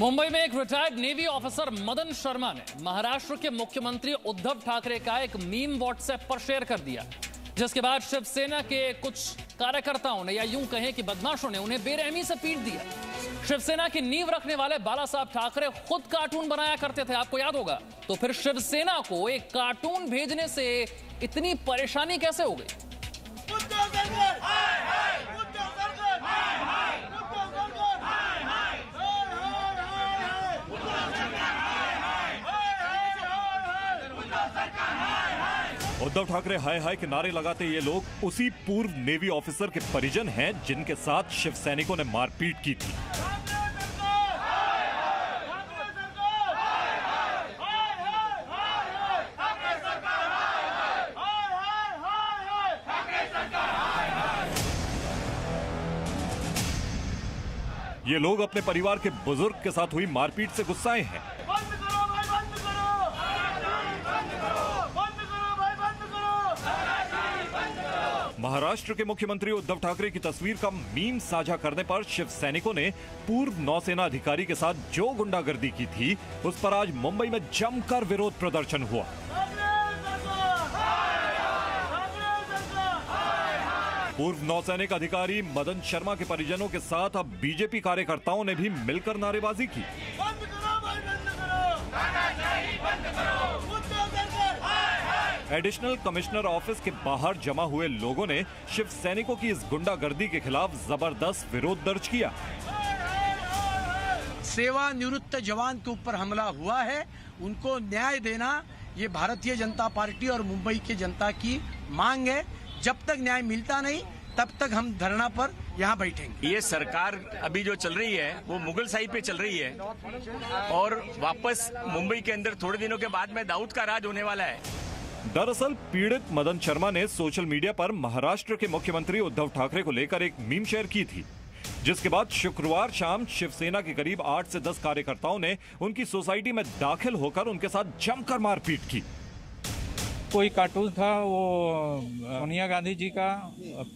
मुंबई में एक retired navy officer Madan Sharma ने महाराष्ट्र के मुख्यमंत्री उद्धव ठाकरे का एक मीम व्हाट्सएप पर शेयर कर दिया, जिसके बाद शिवसेना के कुछ कार्यकर्ताओं ने या यूं कहें कि बदमाशों ने उन्हें बेरहमी से पीट दिया। शिवसेना की नींव रखने वाले बाला साहब ठाकरे खुद कार्टून बनाया करते थे, आपको याद होगा। तो फिर शिवसेना को एक कार्टून भेजने से इतनी परेशानी कैसे हो गई? उद्धव ठाकरे हाय हाय के नारे लगाते ये लोग उसी पूर्व नेवी ऑफिसर के परिजन हैं जिनके साथ शिव सैनिकों ने मारपीट की थी। ये लोग अपने परिवार के बुजुर्ग के साथ हुई मारपीट से गुस्साए हैं। महाराष्ट्र के मुख्यमंत्री उद्धव ठाकरे की तस्वीर का मीम साझा करने पर शिव सैनिकों ने पूर्व नौसेना अधिकारी के साथ जो गुंडागर्दी की थी उस पर आज मुंबई में जमकर विरोध प्रदर्शन हुआ। पूर्व नौसैनिक अधिकारी मदन शर्मा के परिजनों के साथ अब बीजेपी कार्यकर्ताओं ने भी मिलकर नारेबाजी की। एडिशनल कमिश्नर ऑफिस के बाहर जमा हुए लोगों ने शिव सैनिकों की इस गुंडागर्दी के खिलाफ जबरदस्त विरोध दर्ज किया। सेवानिवृत्त जवान के ऊपर हमला हुआ है, उनको न्याय देना ये भारतीय जनता पार्टी और मुंबई की जनता की मांग है। जब तक न्याय मिलता नहीं तब तक हम धरना पर यहाँ बैठेंगे। ये सरकार अभी जो चल रही है वो मुगल साही पे चल रही है और वापस मुंबई के अंदर थोड़े दिनों के बाद में दाऊद का राज होने वाला है। दरअसल पीड़ित मदन शर्मा ने सोशल मीडिया पर महाराष्ट्र के मुख्यमंत्री उद्धव ठाकरे को लेकर एक मीम शेयर की थी, जिसके बाद शुक्रवार शाम शिवसेना के करीब 8 से 10 कार्यकर्ताओं ने उनकी सोसाइटी में दाखिल होकर उनके साथ जमकर मारपीट की। कोई कार्टून था वो सोनिया गांधी जी का,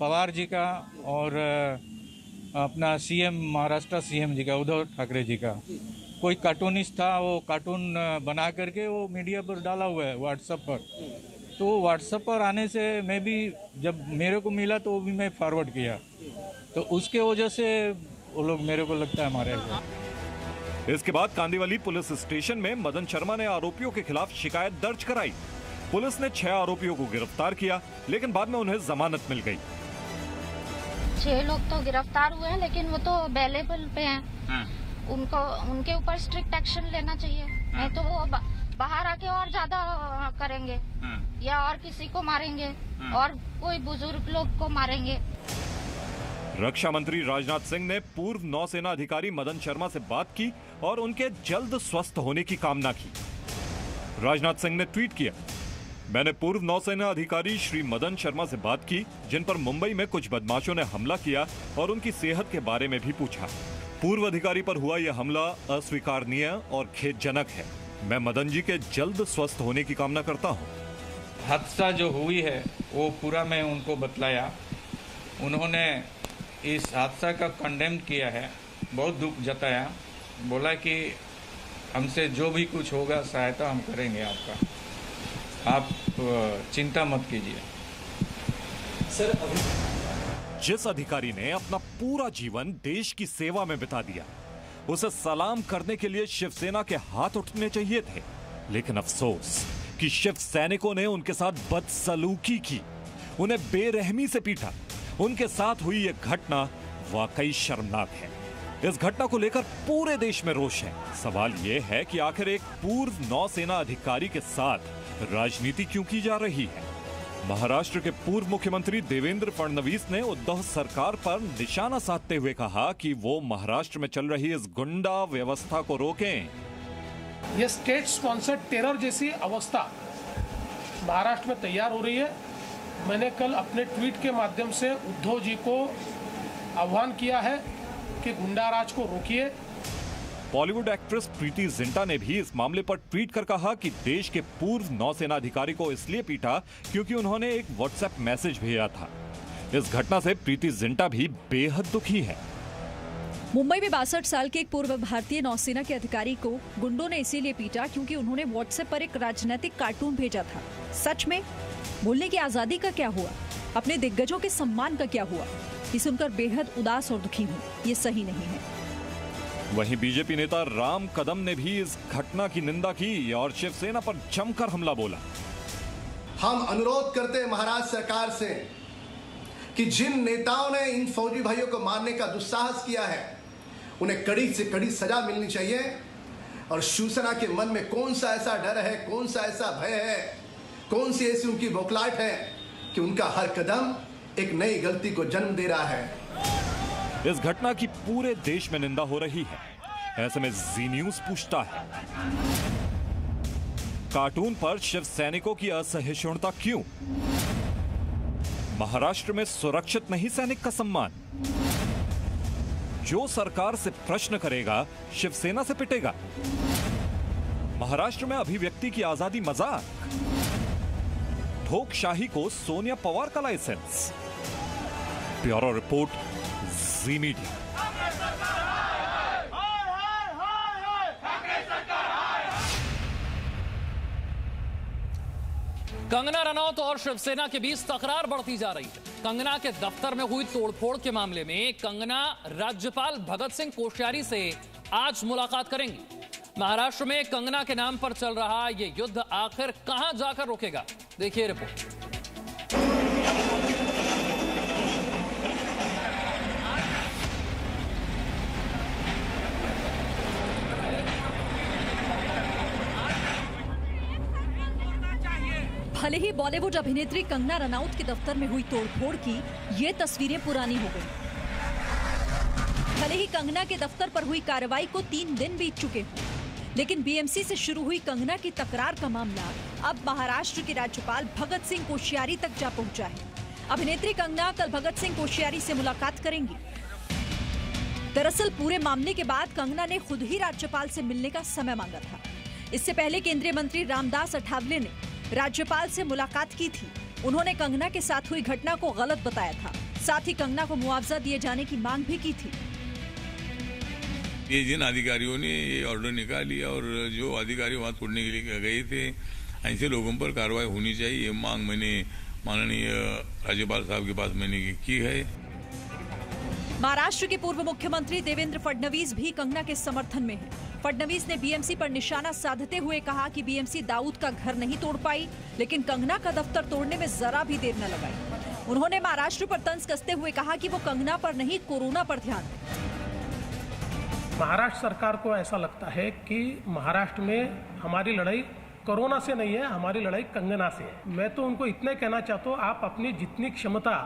पवार जी का और अपना सीएम महाराष्ट्र सीएम जी का उद्धव ठाकरे जी का। कोई कार्टूनिस्ट था, वो कार्टून बना करके वो मीडिया पर डाला हुआ है व्हाट्सएप पर। तो व्हाट्सएप पर आने से मैं भी जब मेरे को मिला तो वो भी मैं फॉरवर्ड किया, तो उसके वजह से वो लोग मेरे को लगता है हमारे। इसके बाद कांदिवली पुलिस स्टेशन में मदन शर्मा ने आरोपियों के खिलाफ शिकायत दर्ज कराई। पुलिस ने 6 आरोपियों को गिरफ्तार किया, लेकिन बाद में उन्हें जमानत मिल गई। 6 लोग तो गिरफ्तार हुए हैं, लेकिन वो तो अवेलेबल पे हैं। उनके ऊपर स्ट्रिक्ट एक्शन लेना चाहिए, नहीं तो वो बाहर आके और ज्यादा करेंगे या और किसी को मारेंगे और कोई बुजुर्ग लोग को मारेंगे। रक्षा मंत्री राजनाथ सिंह ने पूर्व नौसेना अधिकारी मदन शर्मा से बात की और उनके जल्द स्वस्थ होने की कामना की। राजनाथ सिंह ने ट्वीट किया, मैंने पूर्व नौसेना अधिकारी श्री मदन शर्मा से बात की, जिन पर मुंबई में कुछ बदमाशों ने हमला किया और उनकी सेहत के बारे में भी पूछा। पूर्व अधिकारी पर हुआ यह हमला अस्वीकारनीय और खेदजनक है। मैं मदन जी के जल्द स्वस्थ होने की कामना करता हूं। हादसा जो हुई है वो पूरा मैं उनको बतलाया। उन्होंने इस हादसा का कंडेम किया है, बहुत दुख जताया, बोला कि हमसे जो भी कुछ होगा सहायता हम करेंगे आपका, आप चिंता मत कीजिए। सर, जिस अधिकारी ने अपना पूरा जीवन देश की सेवा में बिता दिया, उसे सलाम करने के लिए शिवसेना के हाथ उठने चाहिए थे, लेकिन अफसोस कि शिव सैनिकों ने उनके साथ बदसलूकी की, उन्हें बेरहमी से पीटा। उनके साथ हुई यह घटना वाकई शर्मनाक है। इस घटना को लेकर पूरे देश में रोष है। सवाल यह है कि आखिर एक पूर्व नौसेना अधिकारी के साथ राजनीति क्यों की जा रही है। महाराष्ट्र के पूर्व मुख्यमंत्री देवेंद्र फडणवीस ने उद्धव सरकार पर निशाना साधते हुए कहा कि वो महाराष्ट्र में चल रही इस गुंडा व्यवस्था को रोकें। ये स्टेट स्पॉन्सर्ड टेरर जैसी अवस्था महाराष्ट्र में तैयार हो रही है। मैंने कल अपने ट्वीट के माध्यम से उद्धव जी को आह्वान किया है कि गुंडा राज को रोकिए। बॉलीवुड एक्ट्रेस प्रीति जिंटा ने भी इस मामले पर ट्वीट कर कहा कि देश के पूर्व नौसेना अधिकारी को इसलिए पीटा क्योंकि उन्होंने एक व्हाट्सएप मैसेज भेजा था। इस घटना से प्रीति जिंटा भी बेहद दुखी है। मुंबई में 62 साल के एक पूर्व भारतीय नौसेना के अधिकारी को गुंडों ने इसीलिए पीटा क्योंकि उन्होंने व्हाट्सएप पर एक राजनीतिक कार्टून भेजा था। सच में बोलने की आजादी का क्या हुआ? अपने दिग्गजों के सम्मान का क्या हुआ? ये सुनकर बेहद उदास और दुखी हूँ। ये सही नहीं है। वहीं बीजेपी नेता राम कदम ने भी इस घटना की निंदा की और शिवसेना पर जमकर हमला बोला। हम अनुरोध करते हैं महाराष्ट्र सरकार से कि जिन नेताओं ने इन फौजी भाइयों को मारने का दुस्साहस किया है उन्हें कड़ी से कड़ी सजा मिलनी चाहिए। और शिवसेना के मन में कौन सा ऐसा डर है, कौन सा ऐसा भय है, कौन सी ऐसी उनकी बौखलाहट है कि उनका हर कदम एक नई गलती को जन्म दे रहा है। इस घटना की पूरे देश में निंदा हो रही है। ऐसे में जी न्यूज पूछता है, कार्टून पर शिव सैनिकों की असहिष्णुता क्यों? महाराष्ट्र में सुरक्षित नहीं सैनिक का सम्मान? जो सरकार से प्रश्न करेगा शिवसेना से पिटेगा। महाराष्ट्र में अभिव्यक्ति की आजादी मजाक? ठोकशाही को सोनिया पवार का लाइसेंस? ब्यूरो रिपोर्ट, जी मीडिया। कंगना रनौत और शिवसेना के बीच तकरार बढ़ती जा रही है। कंगना के दफ्तर में हुई तोड़फोड़ के मामले में कंगना राज्यपाल भगत सिंह कोश्यारी से आज मुलाकात करेंगी। महाराष्ट्र में कंगना के नाम पर चल रहा ये युद्ध आखिर कहां जाकर रुकेगा? देखिए रिपोर्ट। भले ही बॉलीवुड अभिनेत्री कंगना रनौत के दफ्तर में हुई तोड़फोड़ की ये तस्वीरें पुरानी हो गई। भले ही कंगना के दफ्तर पर हुई कार्रवाई को 3 दिन बीत चुके हों, लेकिन बीएमसी से शुरू हुई कंगना की तकरार का मामला अब महाराष्ट्र के राज्यपाल भगत सिंह कोश्यारी तक जा पहुंचा है। अभिनेत्री कंगना कल भगत सिंह कोश्यारी से मुलाकात करेंगी। दरअसल पूरे मामले के बाद कंगना ने खुद ही राज्यपाल से मिलने का समय मांगा था। इससे पहले केंद्रीय मंत्री रामदास अठावले ने राज्यपाल से मुलाकात की थी। उन्होंने कंगना के साथ हुई घटना को गलत बताया था। साथ ही कंगना को मुआवजा दिए जाने की मांग भी की थी। ये जिन अधिकारियों ने ये ऑर्डर निकाली और जो अधिकारी वहां तोड़ने के लिए गए थे, ऐसे लोगों पर कार्रवाई होनी चाहिए, ये मांग मैंने माननीय राज्यपाल साहब के पास मैंने की है। महाराष्ट्र के पूर्व मुख्यमंत्री देवेंद्र फडणवीस भी कंगना के समर्थन में हैं। फडणवीस ने बीएमसी पर निशाना साधते हुए कहा कि बीएमसी दाऊद का घर नहीं तोड़ पाई, लेकिन कंगना का दफ्तर तोड़ने में जरा भी देर न लगाई। उन्होंने महाराष्ट्र पर तंज कसते हुए कहा कि वो कंगना पर नहीं कोरोना पर ध्यान दें। महाराष्ट्र सरकार को ऐसा लगता है कि महाराष्ट्र में हमारी लड़ाई कोरोना से नहीं है, हमारी लड़ाई कंगना से है। मैं तो उनको इतना ही कहना चाहता हूँ, आप अपनी जितनी क्षमता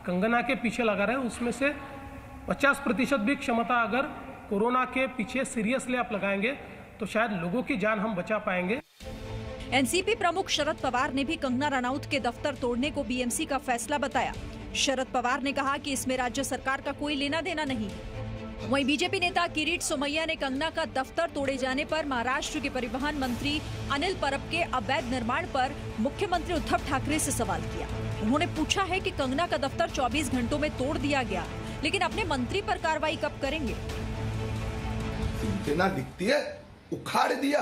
कंगना के पीछे लगा रहे हैं उसमें से 50% भी क्षमता अगर कोरोना के पीछे सीरियसली आप लगाएंगे तो शायद लोगों की जान हम बचा पाएंगे। एनसीपी प्रमुख शरद पवार ने भी कंगना रनौत के दफ्तर तोड़ने को बीएमसी का फैसला बताया। शरद पवार ने कहा कि इसमें राज्य सरकार का कोई लेना देना नहीं। वहीं बीजेपी नेता किरीट सोमैया ने कंगना का दफ्तर तोड़े जाने पर महाराष्ट्र के परिवहन मंत्री अनिल परब के अवैध निर्माण पर मुख्यमंत्री उद्धव ठाकरे से सवाल किया। उन्होंने पूछा है कि कंगना का दफ्तर 24 घंटों में तोड़ दिया गया, लेकिन अपने मंत्री पर कार्रवाई कब करेंगे? शिवसेना दिखती है उखाड़ दिया।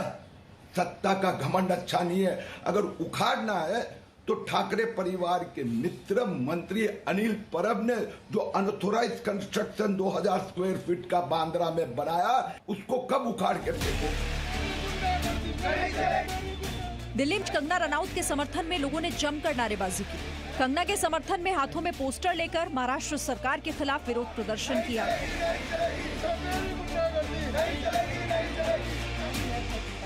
सत्ता का घमंड अच्छा नहीं है। अगर उखाड़ना है तो ठाकरे परिवार के मित्र मंत्री अनिल परब ने जो अनऑथोराइज कंस्ट्रक्शन 2000 स्क्वायर फीट का बांद्रा में बनाया, उसको कब उखाड़ के फेंको? दिल्ली में कंगना रनौत के समर्थन में लोगों ने जमकर नारेबाजी की। कंगना के समर्थन में हाथों में पोस्टर लेकर महाराष्ट्र सरकार के खिलाफ विरोध प्रदर्शन किया।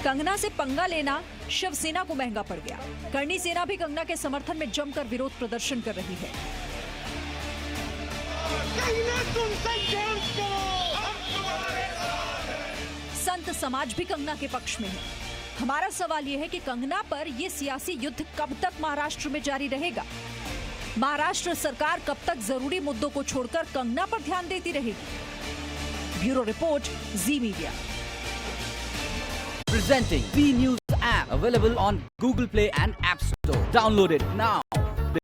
कंगना से पंगा लेना शिवसेना को महंगा पड़ गया। करणी सेना भी कंगना के समर्थन में जमकर विरोध प्रदर्शन कर रही है। संत समाज भी कंगना के पक्ष में है। हमारा सवाल यह है कि कंगना पर यह सियासी युद्ध कब तक महाराष्ट्र में जारी रहेगा? महाराष्ट्र सरकार कब तक जरूरी मुद्दों को छोड़कर कंगना पर ध्यान देती रहेगी? Bureau report, ji media. Presenting B News app, available on Google Play and App Store. Download it now.